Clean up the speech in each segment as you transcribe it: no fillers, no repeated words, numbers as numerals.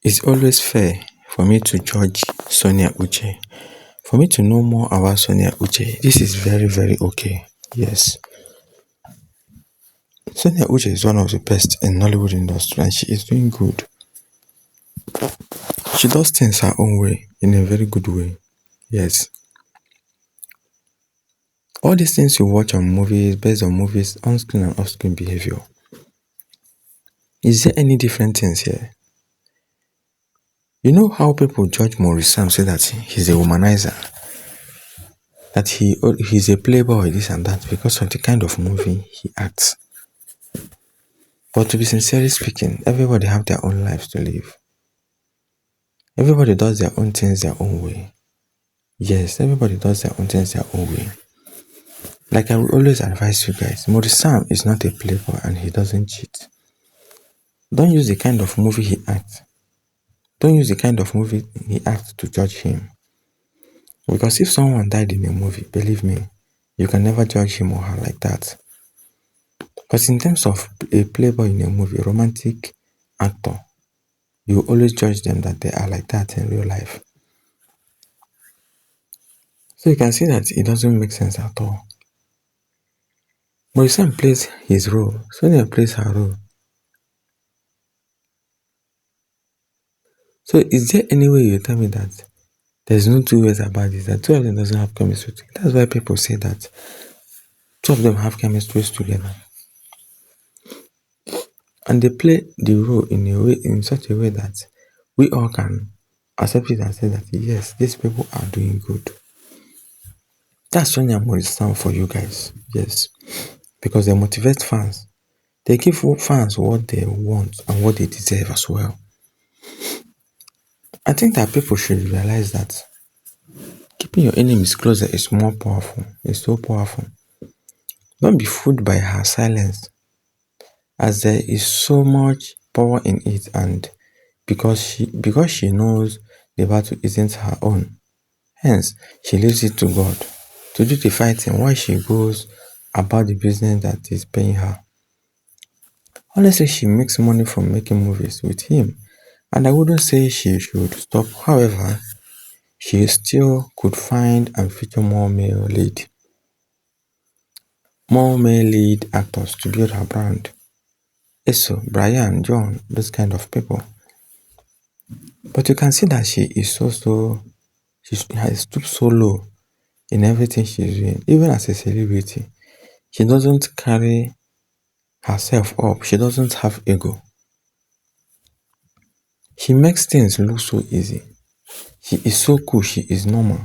It's always fair for me to judge Sonia Uche. For me to know more about Sonia Uche, this is very, very okay. Yes. Sonia Uche is one of the best in Nollywood industry and she is doing good. She does things her own way, in a very good way. Yes. All these things you watch on movies, based on movies, on-screen and off-screen behavior. Is there any different things here? You know how people judge MAURICE Sam, say that he's a womanizer, that he's a playboy, this and that, because of the kind of movie he acts. But to be sincerely speaking, everybody have their own lives to live. Everybody does their own things their own way. Yes, everybody does their own things their own way. Like I will always advise you guys, MAURICE Sam is not a playboy and he doesn't cheat. Don't use the kind of movie he acts. Don't use the kind of movie he acts to judge him. Because if someone died in a movie, believe me, you can never judge him or her like that. But in terms of a playboy in a movie, a romantic actor, you always judge them that they are like that in real life. So you can see that it doesn't make sense at all. MAURICE Sam plays his role, Sonia plays her role. So is there any way you tell me that there's no two ways about this, that two of them doesn't have chemistry together? That's why people say that two of them have chemistry together. And they play the role in such a way that we all can accept it and say that yes, these people are doing good. That's Sonia and MAURICE Sam for you guys. Yes. Because they motivate fans. They give fans what they want and what they deserve as well. I think that people should realize that keeping your enemies closer is more powerful. It's so powerful. Don't be fooled by her silence, as there is so much power in it, and because she knows the battle isn't her own. Hence, she leaves it to God to do the fighting while she goes about the business that is paying her. Honestly, she makes money from making movies with him, and I wouldn't say she should stop. However, she still could find and feature more male lead actors to build her brand. Eso, Brian, John, those kind of people. But you can see that she has stooped so low in everything she's doing. Even as a celebrity, she doesn't carry herself up. She doesn't have ego. She makes things look so easy. She is so cool. She is normal.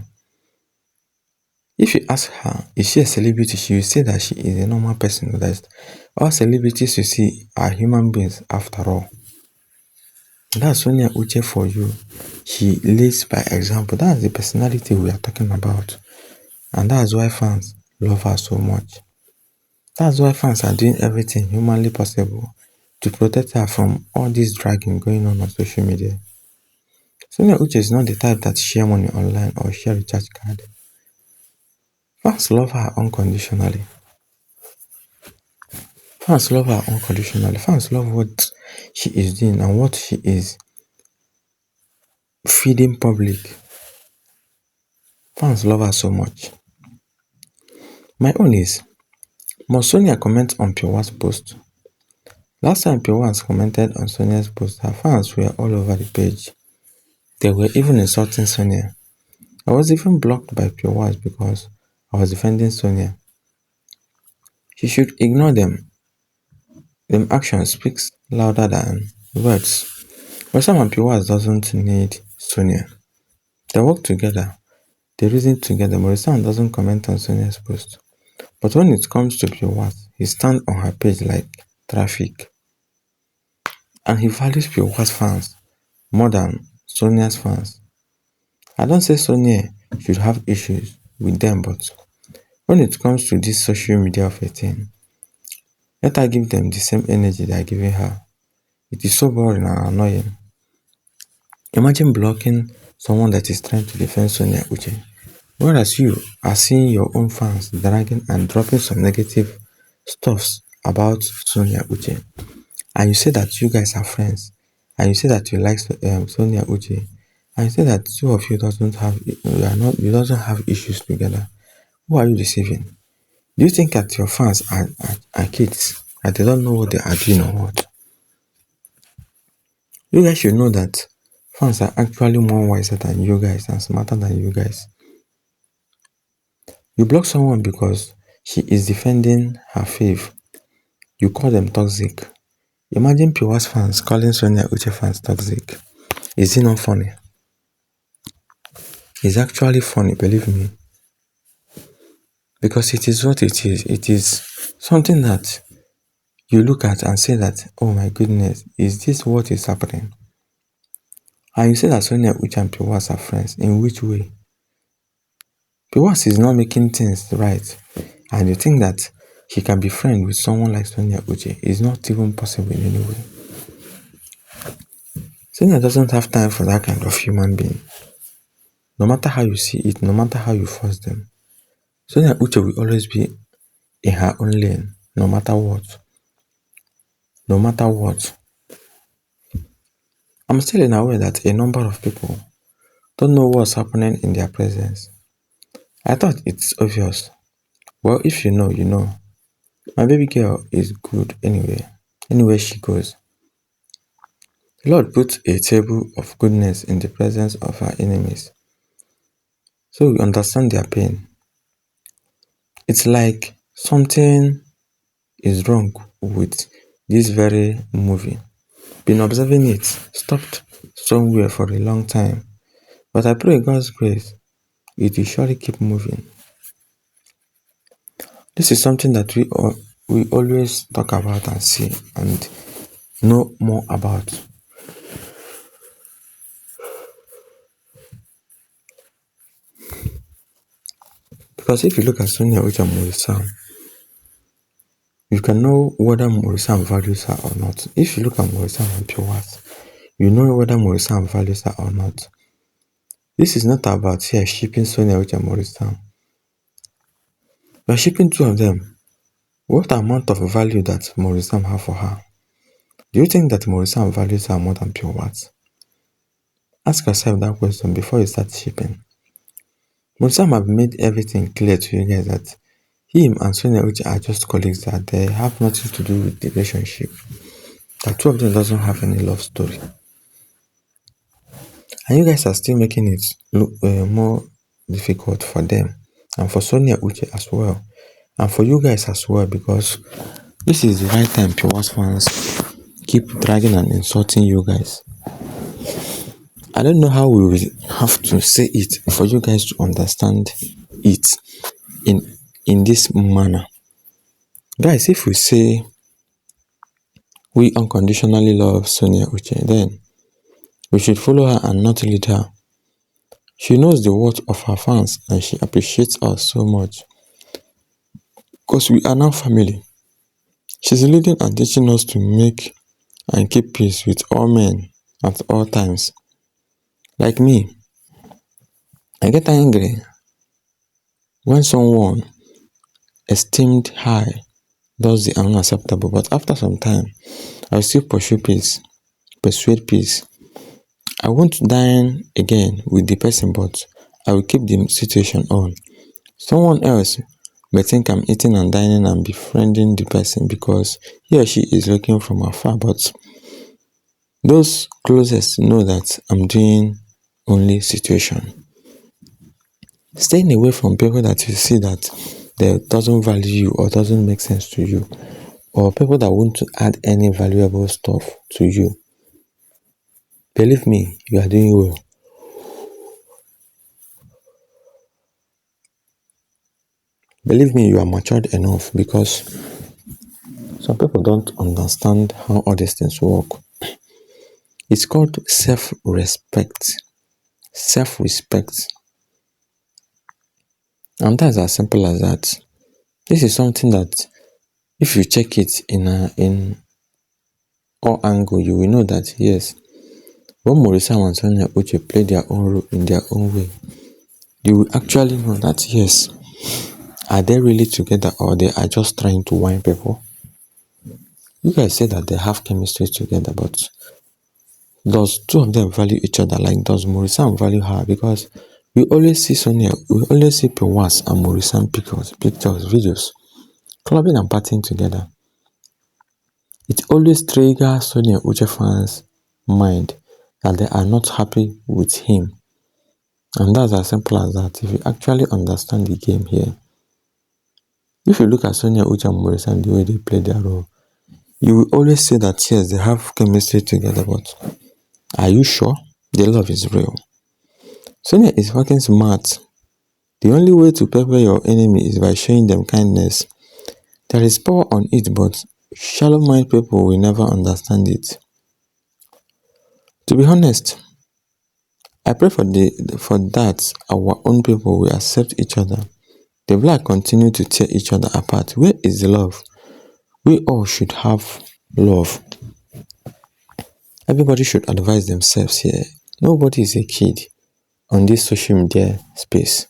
If you ask her, is she a celebrity? She will say that she is a normal person. That all celebrities you see are human beings after all. That's Sonia Uche for you. She leads by example. That's the personality we are talking about. And that's why fans love her so much. That's why fans are doing everything humanly possible to protect her from all this dragging going on social media. Sonia Uche is not the type that share money online or share recharge card. Fans love her unconditionally. Fans love her unconditionally. Fans love what she is doing and what she is feeding public. Fans love her so much. My own is, must Sonia comment on Piowa's post? Last time Piowa commented on Sonia's post, her fans were all over the page. They were even insulting Sonia. I was even blocked by Piowa because I was defending Sonia. She should ignore them. Them actions speaks louder than words. But some of Piowa doesn't need Sonia. They work together. They reason together. MAURICE Sam doesn't comment on Sonia's post. But when it comes to Piowa, he stands on her page like traffic. And he values Piowa's fans more than Sonia's fans. I don't say Sonia should have issues with them, but when it comes to this social media of a thing, let her give them the same energy they are giving her. It is so boring and annoying. Imagine blocking someone that is trying to defend Sonia Uche, whereas you are seeing your own fans dragging and dropping some negative stuffs about Sonia Uche. And you say that you guys are friends and you say that you like Sonia Uche, and you say that two of you doesn't have you doesn't have issues together, who are you deceiving? Do you think that your fans are kids, that they don't know what they are doing or what? You guys should know that fans are actually more wiser than you guys and smarter than you guys. You block someone because she is defending her faith. You call them toxic. Imagine Piwa's fans calling Sonia Uche fans toxic. Is it not funny? It's actually funny, believe me. Because it is what it is. It is something that you look at and say that, oh my goodness, is this what is happening? And you say that Sonia Uche and Piwas are friends. In which way? Piwas is not making things right. And you think that he can be friends with someone like Sonia Uche. It's not even possible in any way. Sonia doesn't have time for that kind of human being. No matter how you see it, no matter how you force them, Sonia Uche will always be in her own lane, no matter what. No matter what. I'm still aware that a number of people don't know what's happening in their presence. I thought it's obvious. Well, if you know, you know. My baby girl is good anyway, anywhere she goes. The Lord puts a table of goodness in the presence of our enemies, so we understand their pain. It's like something is wrong with this very movie. Been observing it, stopped somewhere for a long time, but I pray God's grace it will surely keep moving. This is something that we always talk about and see and know more about. Because if you look at Sonia Uche and Maurice Sam, you can know whether Maurice Sam values her or not. If you look at Maurice Sam and Piwas, you know whether Maurice Sam values her or not. This is not about here shipping Sonia Uche and Maurice Sam. You are shipping two of them. What amount of value that Maurice Sam have for her? Do you think that Maurice Sam values her more than Piwas? Ask yourself that question before you start shipping. Maurice Sam have made everything clear to you guys that him and Sonia Uche are just colleagues, that they have nothing to do with the relationship. That two of them doesn't have any love story. And you guys are still making it look more difficult for them and for Sonia Uche as well. And for you guys as well, because this is the right time Piwa's fans keep dragging and insulting you guys. I don't know how we will have to say it for you guys to understand it in this manner. Guys, if we say we unconditionally love Sonia Uche, then we should follow her and not lead her. She knows the worth of her fans and she appreciates us so much. Because we are now family. She's leading and teaching us to make and keep peace with all men at all times. Like me, I get angry when someone esteemed high does the unacceptable, but after some time, I still pursue peace, persuade peace. I won't dine again with the person, but I will keep the situation on. Someone else may think I'm eating and dining and befriending the person because he or she is looking from afar, but those closest know that I'm doing only situation. Staying away from people that you see that they doesn't value you or doesn't make sense to you, or people that want to add any valuable stuff to you. Believe me, you are doing well. Believe me, you are matured enough, because some people don't understand how all these things work. It's called self-respect. Self-respect. And that's as simple as that. This is something that if you check it in all angle, you will know that yes, when Maurice Sam and Sonia Uche play their own role in their own way, you will actually know that yes, are they really together or they are just trying to whine people? You guys say that they have chemistry together, but Does two of them value each other? Like, does Maurice Sam value her? Because we always see Pewas and Maurice Sam pictures, videos, clubbing and partying together. It always triggers Sonia Uche fans' mind that they are not happy with him. And that's as simple as that. If you actually understand the game here, if you look at Sonia Uche and Maurice Sam, the way they play their role, you will always say that yes, they have chemistry together, but are you sure the love is real? Sonia is fucking smart. The only way to pepper your enemy is by showing them kindness. There is power on it, but shallow-minded people will never understand it. To be honest, I pray for that our own people will accept each other. The black continue to tear each other apart. Where is the love? We all should have love. Everybody should advise themselves here. Nobody is a kid on this social media space.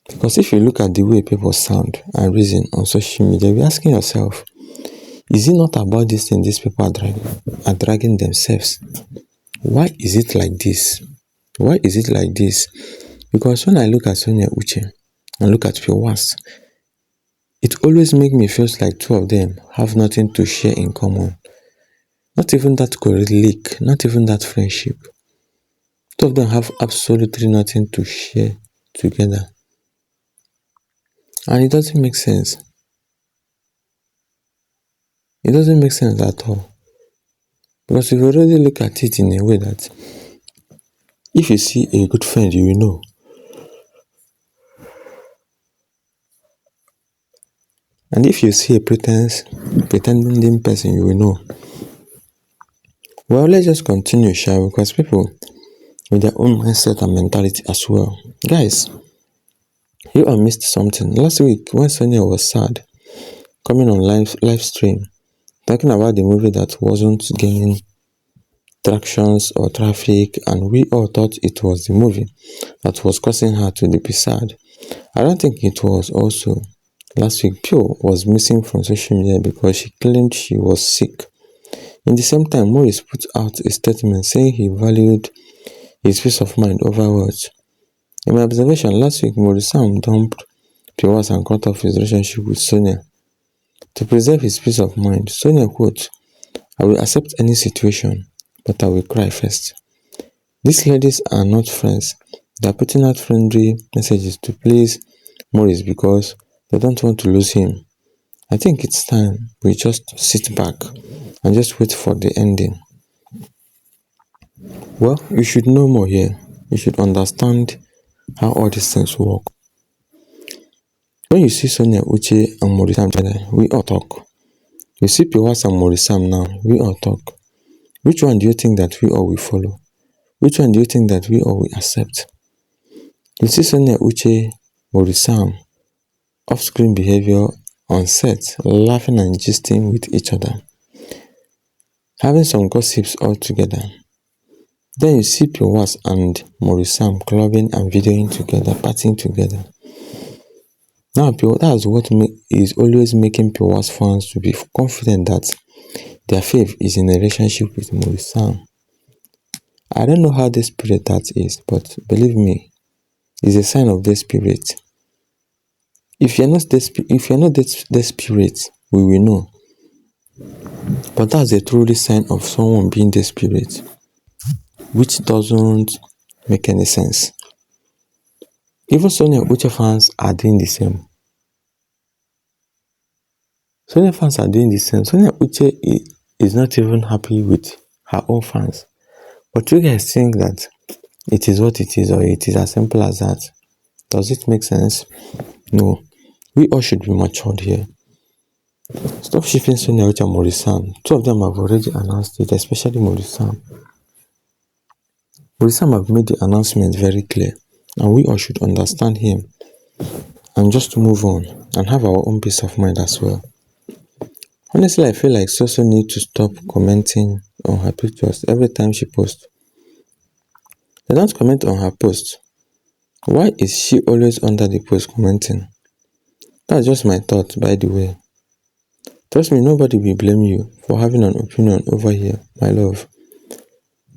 Because if you look at the way people sound and reason on social media, you're asking yourself, is it not about this thing these people are dragging themselves? Why is it like this? Why is it like this? Because when I look at Sonia Uche and look at Pewas, it always makes me feel like two of them have nothing to share in common. Not even that colleague, not even that friendship. Two of them have absolutely nothing to share together. And it doesn't make sense. It doesn't make sense at all. Because if you already look at it in a way that if you see a good friend, you will know. And if you see a pretending person, you will know. Well, let's just continue, shall we? Because people with their own mindset and mentality as well. Guys, you have missed something. Last week, when Sonia was sad, coming on live stream, talking about the movie that wasn't gaining tractions or traffic, and we all thought it was the movie that was causing her to be sad. I don't think it was. Also, last week, Pio was missing from social media because she claimed she was sick. In the same time, Maurice put out a statement saying he valued his peace of mind over words. In my observation, last week, Maurice Sam dumped Pewas and cut off his relationship with Sonia. To preserve his peace of mind, Sonia quote, "I will accept any situation, but I will cry first." These ladies are not friends. They are putting out friendly messages to please Maurice because they don't want to lose him. I think it's time we just sit back and just wait for the ending. Well, you should know more here. You should understand how all these things work. When you see Sonia Uche and Maurice Sam together, we all talk. You see Pewas and Maurice Sam now, we all talk. Which one do you think that we all will follow? Which one do you think that we all will accept? You see Sonia Uche, Maurice Sam, off-screen behavior on set, laughing and gisting with each other, having some gossips all together. Then you see Pewas and Maurice Sam clubbing and videoing together, partying together. Now, that's what is always making Pewas fans to be confident that their faith is in a relationship with Maurice Sam. I don't know how desperate that is, but believe me, it's a sign of desperate. If you're not desperate, we will know. But that's a truly sign of someone being desperate, which doesn't make any sense. Even Sonia Uche fans are doing the same. Sonia fans are doing the same. Sonia Uche is not even happy with her own fans. But you guys think that it is what it is, or it is as simple as that. Does it make sense? No. We all should be matured here. Stop shifting Sonia Uche and Maurice Sam. Two of them have already announced it, especially Maurice Sam. Maurice Sam have made the announcement very clear, and we all should understand him and just move on and have our own peace of mind as well. Honestly, I feel like Soso need to stop commenting on her pictures every time she posts. They don't comment on her post. Why is she always under the post commenting? That's just my thought, by the way. Trust me, nobody will blame you for having an opinion over here, my love.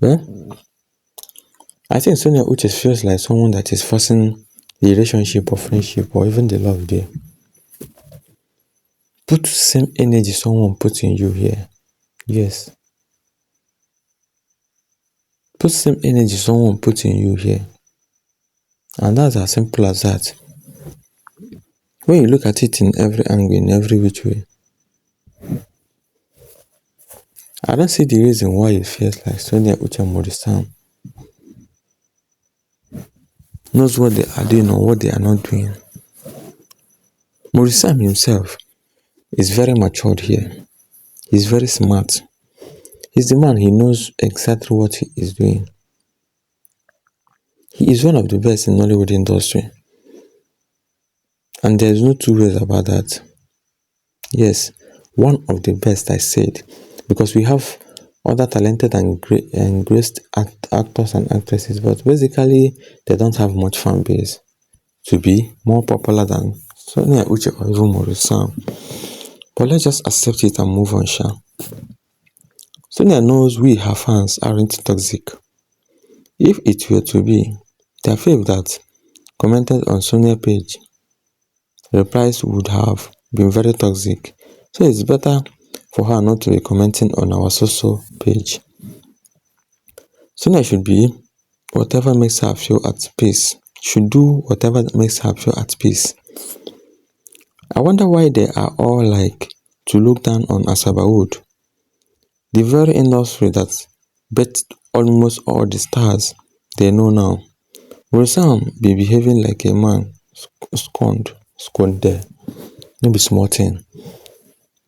Well, I think Sonia Uche feels like someone that is forcing the relationship or friendship or even the love there. Put same energy someone puts in you here. Yes. Put same energy someone puts in you here. And that's as simple as that. When you look at it in every angle, in every which way, I don't see the reason why it feels like Sonia Uche and MAURICE Sam knows what they are doing or what they are not doing. MAURICE Sam himself is very matured here. He's very smart. He's the man, he knows exactly what he is doing. He is one of the best in Nollywood industry. And there's no two ways about that. Yes, one of the best, I said. Because we have other talented and graced actors and actresses, but basically they don't have much fan base to be more popular than Sonia Uche or even MAURICE Sam. But let's just accept it and move on, sha. Sonia knows we, her fans, aren't toxic. If it were to be, their fave that commented on Sonia page replies would have been very toxic. So it's better for her not to be commenting on our social page. Sonia should be whatever makes her feel at peace. Should do whatever makes her feel at peace. I wonder why they are all like to look down on Asabawood, the very industry that bet almost all the stars they know now. Will Sam be behaving like a man scorned there? No be small thing.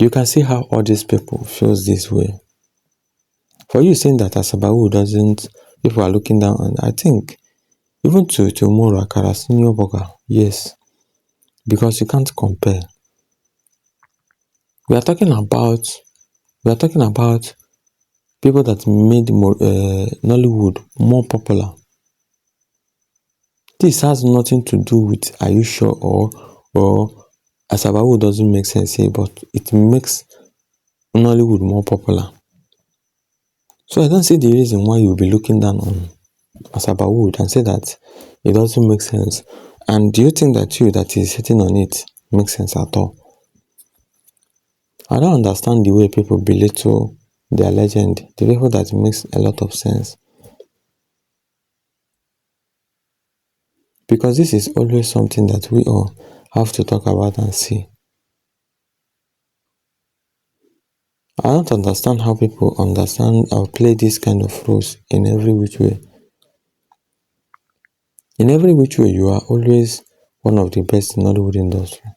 You can see how all these people feels this way. For you saying that Asabawood doesn't, people are looking down on, I think, even to Mura Kara senior burger, yes, because you can't compare. We are talking about people that made Nollywood more popular. This has nothing to do with are you sure or Asabawood doesn't make sense here, but it makes Nollywood more popular. So I don't see the reason why you'll be looking down on Asabawood and say that it doesn't make sense. And do you think that you that is sitting on it makes sense at all? I don't understand the way people belittle their legend, the people that makes a lot of sense. Because this is always something that we all have to talk about and see. I don't understand how people understand or play this kind of roles in every which way. In every which way, you are always one of the best in Nollywood industry.